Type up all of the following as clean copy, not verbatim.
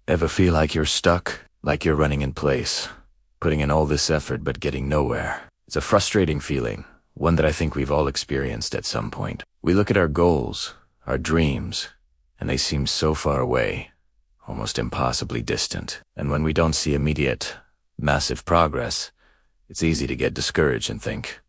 Ever feel like you're stuck? Like you're running in place, putting in all this effort but getting nowhere? It's a frustrating feeling, one that I think we've all experienced at some point. We look at our goals, our dreams, and they seem so far away, almost impossibly distant. And when we don't see immediate, massive progress, it's easy to get discouraged and think,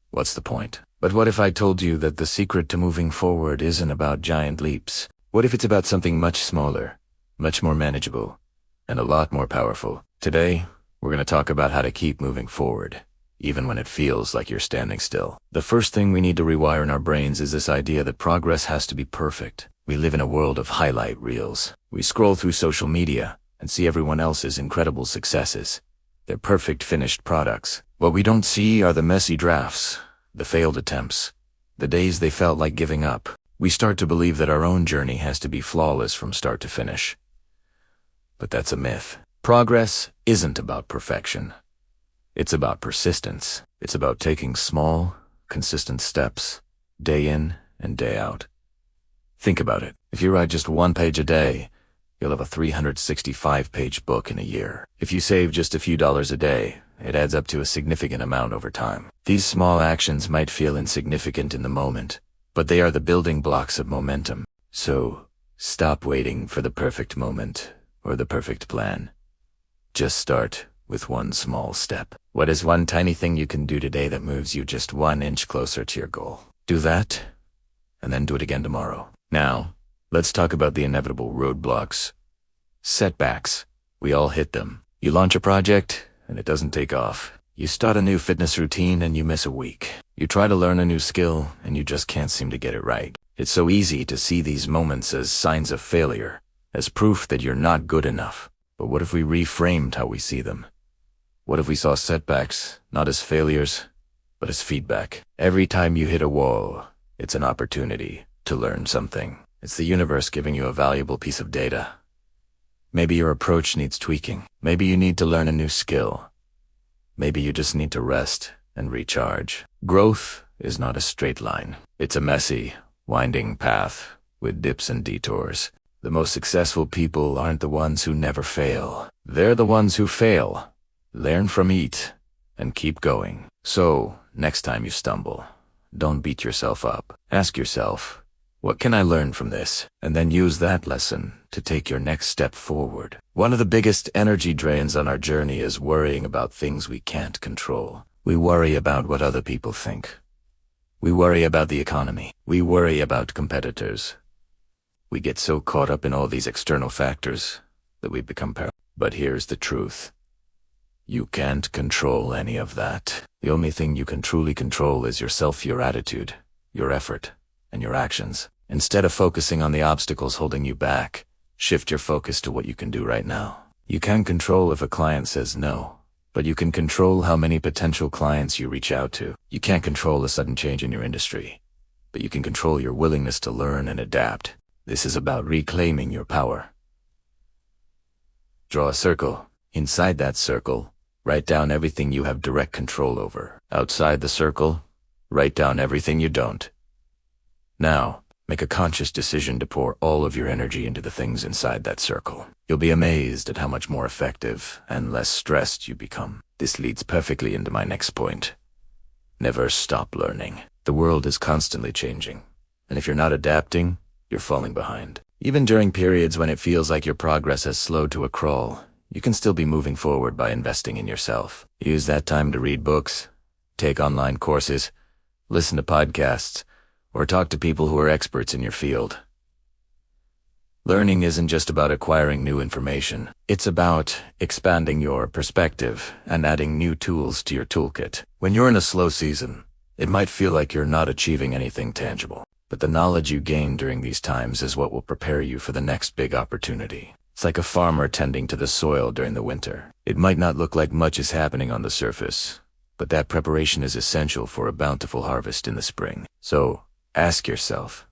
what's the point? But what if I told you that the secret to moving forward isn't about giant leaps? What if it's about something much smaller, much more manageable, and a lot more powerful? Today, we're going to talk about how to keep moving forward, even when it feels like you're standing still. The first thing we need to rewire in our brains is this idea that progress has to be perfect. We live in a world of highlight reels. We scroll through social media and see everyone else's incredible successes, their perfect finished products. What we don't see are the messy drafts, the failed attempts, the days they felt like giving up. We start to believe that our own journey has to be flawless from start to finish. But that's a myth. Progress isn't about perfection. It's about persistence. It's about taking small, consistent steps, day in and day out. Think about it. If you write just 1 page a day, you'll have a 365-page book in a year. If you save just a few dollars a day, it adds up to a significant amount over time. These small actions might feel insignificant in the moment, but they are the building blocks of momentum. So, stop waiting for the perfect moment or the perfect plan. Just start with one small step. What is one tiny thing you can do today that moves you just 1 inch closer to your goal? Do that, and then do it again tomorrow. Now, let's talk about the inevitable roadblocks. Setbacks. We all hit them. You launch a project, and it doesn't take off. You start a new fitness routine, and you miss a week. You try to learn a new skill, and you just can't seem to get it right. It's so easy to see these moments as signs of failure, as proof that you're not good enough. But what if we reframed how we see them? What if we saw setbacks not as failures, but as feedback? Every time you hit a wall, it's an opportunity to learn something. It's the universe giving you a valuable piece of data. Maybe your approach needs tweaking. Maybe you need to learn a new skill. Maybe you just need to rest and recharge. Growth is not a straight line. It's a messy, winding path with dips and detours. The most successful people aren't the ones who never fail. They're the ones who fail, learn from it, and keep going. So, next time you stumble, don't beat yourself up. Ask yourself, what can I learn from this? And then use that lesson to take your next step forward. One of the biggest energy drains on our journey is worrying about things we can't control. We worry about what other people think. We worry about the economy. We worry about competitors. We get so caught up in all these external factors that we become paralyzed. But here's the truth. You can't control any of that. The only thing you can truly control is yourself, your attitude, your effort, and your actions. Instead of focusing on the obstacles holding you back, shift your focus to what you can do right now. You can't control if a client says no, but you can control how many potential clients you reach out to. You can't control a sudden change in your industry, but you can control your willingness to learn and adapt. This is about reclaiming your power. Draw a circle. Inside that circle, write down everything you have direct control over. Outside the circle, write down everything you don't. Now, make a conscious decision to pour all of your energy into the things inside that circle. You'll be amazed at how much more effective and less stressed you become. This leads perfectly into my next point. Never stop learning. The world is constantly changing, and if you're not adapting, you're falling behind. Even during periods when it feels like your progress has slowed to a crawl, you can still be moving forward by investing in yourself. Use that time to read books, take online courses, listen to podcasts, or talk to people who are experts in your field. Learning isn't just about acquiring new information. It's about expanding your perspective and adding new tools to your toolkit. When you're in a slow season, it might feel like you're not achieving anything tangible. But the knowledge you gain during these times is what will prepare you for the next big opportunity. It's like a farmer tending to the soil during the winter. It might not look like much is happening on the surface, but that preparation is essential for a bountiful harvest in the spring. So, ask yourself,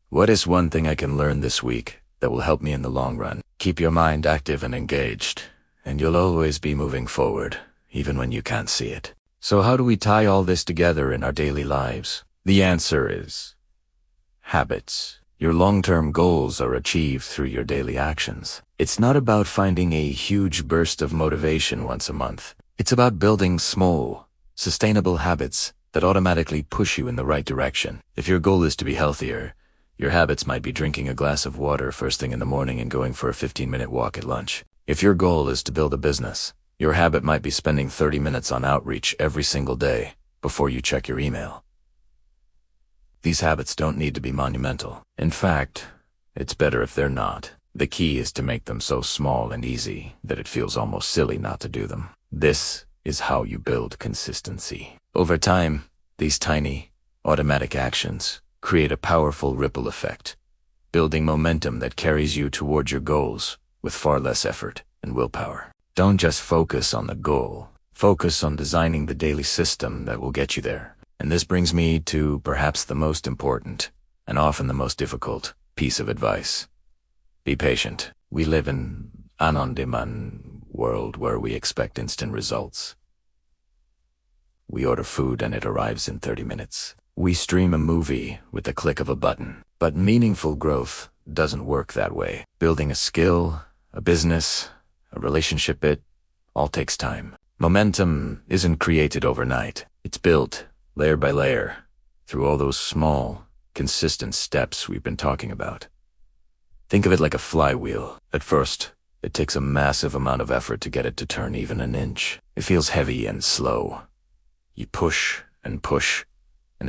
what is one thing I can learn this week that will help me in the long run? Keep your mind active and engaged, and you'll always be moving forward, even when you can't see it. So how do we tie all this together in our daily lives? The answer is habits. Your long-term goals are achieved through your daily actions. It's not about finding a huge burst of motivation once a month. It's about building small, sustainable habits that automatically push you in the right direction. If your goal is to be healthier, your habits might be drinking a glass of water first thing in the morning and going for a 15-minute walk at lunch. If your goal is to build a business, your habit might be spending 30 minutes on outreach every single day before you check your email. These habits don't need to be monumental. In fact, it's better if they're not. The key is to make them so small and easy that it feels almost silly not to do them. This is how you build consistency. Over time, these tiny, automatic actions create a powerful ripple effect, building momentum that carries you toward your goals with far less effort and willpower. Don't just focus on the goal. Focus on designing the daily system that will get you there. And this brings me to perhaps the most important, and often the most difficult, piece of advice. Be patient. We live in an on-demand world where we expect instant results. We order food and it arrives in 30 minutes. We stream a movie with the click of a button. But meaningful growth doesn't work that way. Building a skill, a business, a relationship, it all takes time. Momentum isn't created overnight. It's built layer by layer through all those small, consistent steps we've been talking about. Think of it like a flywheel. At first, it takes a massive amount of effort to get it to turn even an inch. It feels heavy and slow. You push, and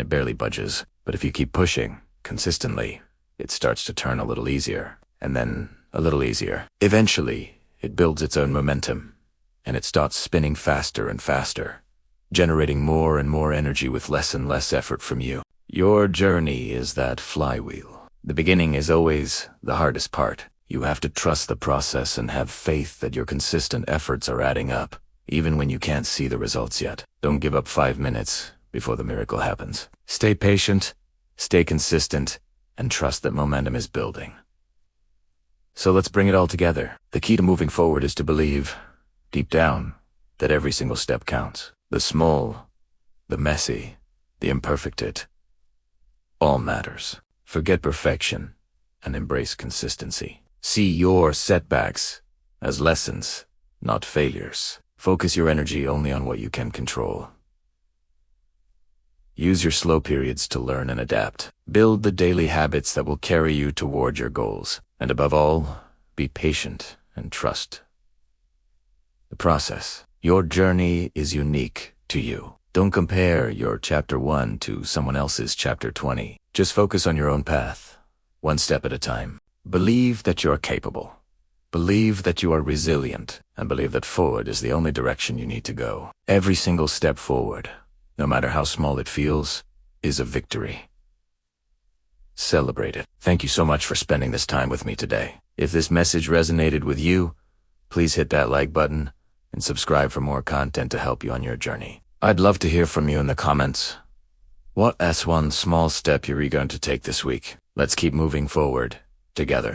it barely budges. But if you keep pushing consistently, it starts to turn a little easier, and then a little easier. Eventually, it builds its own momentum, and it starts spinning faster and faster, generating more and more energy with less and less effort from you. Your journey is that flywheel. The beginning is always the hardest part. You have to trust the process and have faith that your consistent efforts are adding up, even when you can't see the results yet. Don't give up 5 minutes before the miracle happens. Stay patient, stay consistent, and trust that momentum is building. So let's bring it all together. The key to moving forward is to believe, deep down, that every single step counts. The small, the messy, the imperfect, it all matters. Forget perfection and embrace consistency. See your setbacks as lessons, not failures. Focus your energy only on what you can control. Use your slow periods to learn and adapt. Build the daily habits that will carry you toward your goals. And above all, be patient and trust the process. Your journey is unique to you. Don't compare your chapter 1 to someone else's chapter 20. Just focus on your own path, one step at a time. Believe that you are capable. Believe that you are resilient, and believe that forward is the only direction you need to go. Every single step forward, no matter how small it feels, is a victory. Celebrate it. Thank you so much for spending this time with me today. If this message resonated with you, please hit that like button and subscribe for more content to help you on your journey. I'd love to hear from you in the comments. What is one small step you're going to take this week? Let's keep moving forward together.